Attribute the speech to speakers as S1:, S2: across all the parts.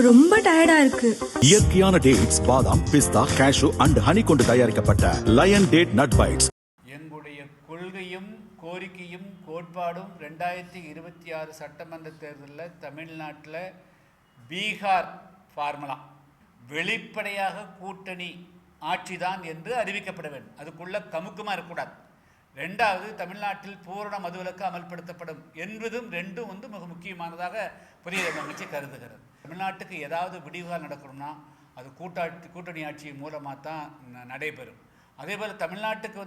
S1: ரொம்ப டயர்டா இருக்கு.
S2: இயற்கையான டேட்ஸ், பாதாம், பிஸ்தா, கேஷு அண்ட் ஹனி கொண்டு தயாரிக்கப்பட்ட லயன் டேட் நட் பைட்ஸ்.
S3: எங்களுடைய கொள்கையும் கோரிக்கையும் கோட்பாடும் 2026 சட்டமன்ற தேர்தலில் தமிழ்நாட்டில் பீகார் ஃபார்முலா வெளிப்படையாக கூட்டணி ஆட்சிதான் என்று அறிவிக்கப்பட வேண்டும். அதுக்குள்ள கமுக்கமாக இருக்கக்கூடாது. ரெண்டாவது, தமிழ்நாட்டில் பூரண மதுவிலக்கு அமல்படுத்தப்படும் என்பதும் ரெண்டும் மிக முக்கியமானதாக புதிய கட்சி கருதுகிறது. தமிழ்நாட்டுக்கு ஏதாவது விடிவுகால் நடக்கணும்னா அது கூட்டணி ஆட்சி மூலமாக தான் நடைபெறும். அதே போல் தமிழ்நாட்டுக்கு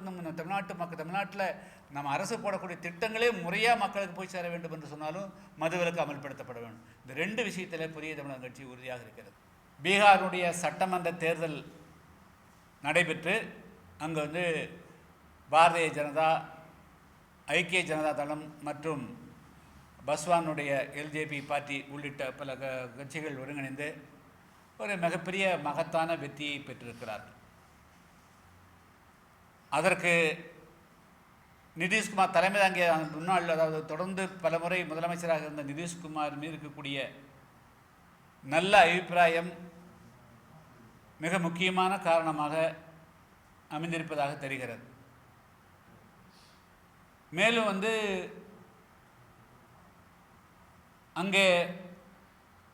S3: தமிழ்நாட்டில் நம்ம அரசு போடக்கூடிய திட்டங்களே முறையாக மக்களுக்கு போய் சேர வேண்டும் என்று சொன்னாலும் மதுவிலக்கு அமல்படுத்தப்பட வேண்டும். இந்த ரெண்டு விஷயத்தில் புதிய தமிழக கட்சி உறுதியாக இருக்கிறது. பீகாருடைய சட்டமன்ற தேர்தல் நடைபெற்று அங்கே பாரதிய ஜனதா, ஐக்கிய ஜனதா தளம் மற்றும் பஸ்வானுடைய எல்ஜேபி பார்ட்டி உள்ளிட்ட பல கட்சிகள் ஒருங்கிணைந்து ஒரு மிகப்பெரிய மகத்தான வெற்றியை பெற்றிருக்கிறார்கள். அதற்கு நிதிஷ்குமார் தலைமை தாங்கிய முன்னாள், அதாவது தொடர்ந்து பல முறை முதலமைச்சராக இருந்த நிதிஷ்குமார் மீது இருக்கக்கூடிய நல்ல அபிப்பிராயம் மிக முக்கியமான காரணமாக அமைந்திருப்பதாக தெரிகிறது. மேலும் அங்கே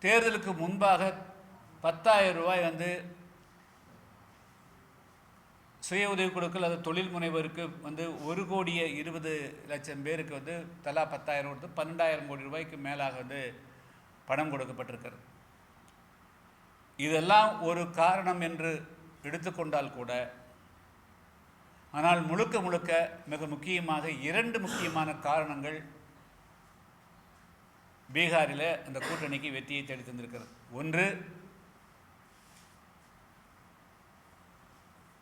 S3: தேர்தலுக்கு முன்பாக 10,000 ரூபாய் சுய உதவிக்குழுக்கள், அது தொழில் முனைவோருக்கு 1,20,00,000 பேருக்கு தலா 10,000 கொடுத்து 12,000 கோடி ரூபாய்க்கு மேலாக பணம் கொடுக்கப்பட்டிருக்கிறது. இதெல்லாம் ஒரு காரணம் என்று எடுத்துக்கொண்டால் கூட, ஆனால் முழுக்க மிக முக்கியமாக 2 முக்கியமான காரணங்கள் பீகாரில் அந்த கூட்டணிக்கு வெற்றியை தேடி தந்திருக்கிறது. ஒன்று,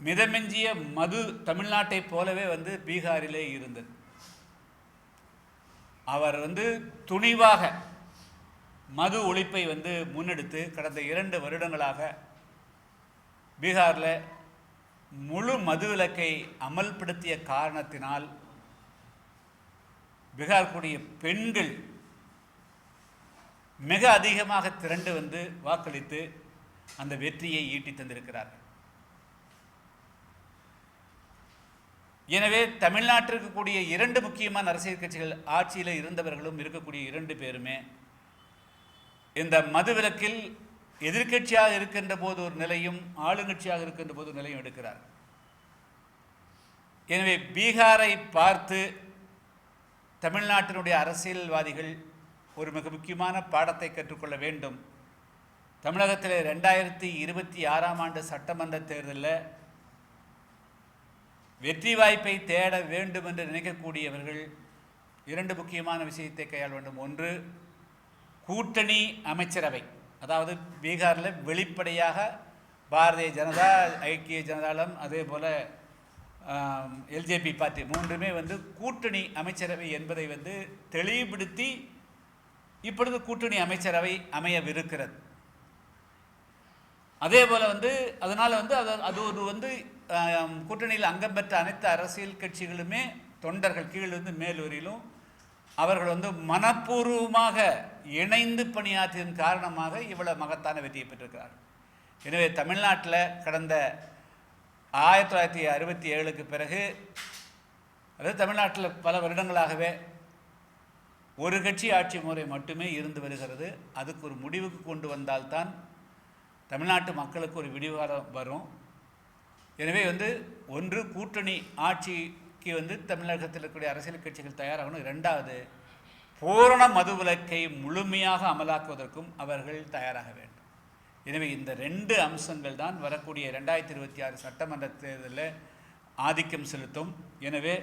S3: மிதமெஞ்சிய மது தமிழ்நாட்டை போலவே பீகாரிலே இருந்தது. அவர் துணிவாக மது ஒழிப்பை முன்னெடுத்து கடந்த 2 வருடங்களாக பீகாரில் முழு மதுவிலக்கை அமல்படுத்திய காரணத்தினால் பீகார் கூடிய பெண்கள் மிக அதிகமாக திரண்டு வாக்களித்து அந்த வெற்றியை ஈட்டி தந்திருக்கிறார்கள். எனவே தமிழ்நாட்டிற்கு கூடிய 2 முக்கியமான அரசியல் கட்சிகள் ஆட்சியில் இருந்தவர்களும் இருக்கக்கூடிய 2 பேருமே இந்த மதுவிலக்கில் எதிர்கட்சியாக இருக்கின்ற போது ஒரு நிலையும், ஆளுங்கட்சியாக இருக்கின்ற போது ஒரு நிலையும் எடுக்கிறார். எனவே பீகாரை பார்த்து தமிழ்நாட்டினுடைய அரசியல்வாதிகள் ஒரு மிக முக்கியமான பாடத்தை கற்றுக்கொள்ள வேண்டும். தமிழகத்தில் 2026ஆம் ஆண்டு சட்டமன்ற தேர்தலில் வெற்றி வாய்ப்பை தேட வேண்டும் என்று நினைக்கக்கூடியவர்கள் 2 முக்கியமான விஷயத்தை கையாள வேண்டும். ஒன்று, கூட்டணி அமைச்சரவை, அதாவது பீகாரில் வெளிப்படையாக பாரதிய ஜனதா, ஐக்கிய ஜனதாதளம், அதே போல் எல்ஜேபி பார்ட்டி மூன்றுமே கூட்டணி அமைச்சரவை என்பதை தெளிவுபடுத்தி இப்பொழுது கூட்டணி அமைச்சரவை அமையவிருக்கிறது. அதே போல் அதனால் அது ஒரு கூட்டணியில் அங்கம் பெற்ற அனைத்து அரசியல் கட்சிகளுமே தொண்டர்கள் கீழ் மேல் வரையிலும் அவர்கள் மனப்பூர்வமாக இணைந்து பணியாற்றியதன் காரணமாக இவ்வளவு மகத்தான வெற்றியை பெற்றிருக்கிறார்கள். எனவே தமிழ்நாட்டில் கடந்த 1967க்கு பிறகு, அதாவது தமிழ்நாட்டில் பல வருடங்களாகவே ஒரு கட்சி ஆட்சி முறை மட்டுமே இருந்து வருகிறது. அதுக்கு ஒரு முடிவுக்கு கொண்டு வந்தால்தான் தமிழ்நாட்டு மக்களுக்கு ஒரு விடிவுகாலம் வரும். எனவே ஒன்று, கூட்டணி ஆட்சிக்கு தமிழகத்தில் இருக்கக்கூடிய அரசியல் கட்சிகள் தயாராகணும். 2வது, பூரண மதுவிலக்கை முழுமையாக அமலாக்குவதற்கும் அவர்கள் தயாராக வேண்டும். எனவே இந்த 2 அம்சங்கள் தான் வரக்கூடிய 2026 சட்டமன்ற தேர்தலில் ஆதிக்கம் செலுத்தும். எனவே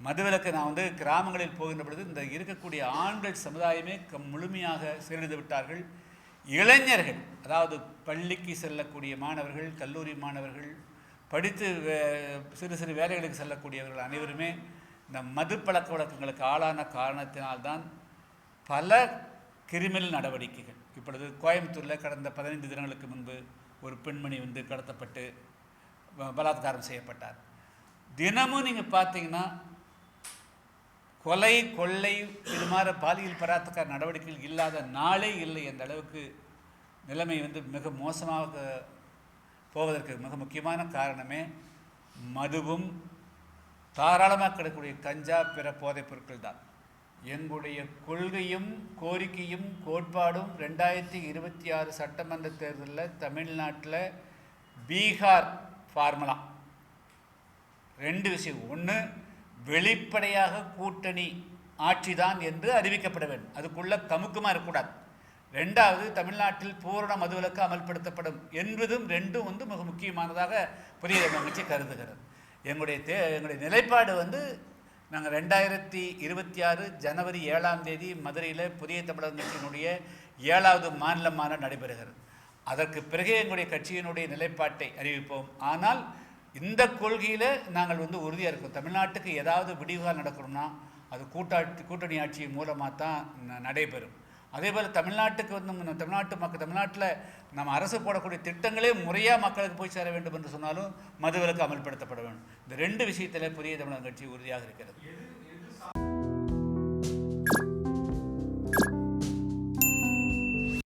S3: மதுவிலக்கு நான் கிராமங்களில் போகின்ற பொழுது இந்த இருக்கக்கூடிய ஆண்கள் சமுதாயமே முழுமையாக சீரழிந்து விட்டார்கள். இளைஞர்கள், அதாவது பள்ளிக்கு செல்லக்கூடிய மாணவர்கள், கல்லூரி மாணவர்கள், படித்து சிறு சிறு வேலைகளுக்கு செல்லக்கூடியவர்கள் அனைவருமே இந்த மது பழக்க வழக்கங்களுக்கு ஆளான காரணத்தினால்தான் பல கிரிமினல் நடவடிக்கைகள். இப்பொழுது கோயம்புத்தூரில் கடந்த 15 தினங்களுக்கு முன்பு ஒரு பெண்மணி கடத்தப்பட்டு பலாத்காரம் செய்யப்பட்டார். தினமும் நீங்கள் பார்த்தீங்கன்னா கொலை, கொள்ளை, இது மாதிரி பாலியல் பலாத்கார நடவடிக்கைகள் இல்லாத நாளே இல்லை என்ற அளவுக்கு நிலைமை வந்து மிக மோசமாக போவதற்கு மிக முக்கியமான காரணமே மதுவும் தாராளமாக கிடைக்கக்கூடிய கஞ்சா பிற போதைப் பொருட்கள் தான். எங்களுடைய கொள்கையும் கோரிக்கையும் கோட்பாடும் 2026 சட்டமன்ற தேர்தலில் தமிழ்நாட்டில் பீகார் ஃபார்முலா 2 விஷயம். ஒன்று, வெளிப்படையாக கூட்டணி ஆட்சி தான் என்று அறிவிக்கப்பட வேண்டும், அதுக்குள்ளே கமுக்கமாக இருக்கக்கூடாது. 2வது, தமிழ்நாட்டில் பூரண மதுவிலக்கு அமல்படுத்தப்படும் என்பதும் 2ம் வந்து மிக முக்கியமானதாக புதிய தமிழக கட்சி கருதுகிறது. எங்களுடைய நிலைப்பாடு வந்து நாங்கள் 2026 ஜனவரி 7ஆம் தேதி மதுரையில் புதிய தமிழக கட்சியினுடைய 7வது மாநில மாநாடு நடைபெறுகிறது. அதற்கு பிறகு எங்களுடைய கட்சியினுடைய நிலைப்பாட்டை அறிவிப்போம். ஆனால் இந்த கொள்கையில் நாங்கள் வந்து உறுதியாக இருக்கோம். தமிழ்நாட்டுக்கு ஏதாவது விடிவுகால் நடக்கணும்னா அது கூட்டணி ஆட்சி மூலமாக தான் நடைபெறும். அதே போல் தமிழ்நாட்டுக்கு வந்து தமிழ்நாட்டில் நம்ம அரசு போடக்கூடிய திட்டங்களே முறையாக மக்களுக்கு போய் சேர வேண்டும் என்று சொன்னாலும் மதுவிலக்கு அமல்படுத்தப்பட வேண்டும். இந்த 2 விஷயத்தில் புதிய தமிழக கட்சி உறுதியாக இருக்கிறது.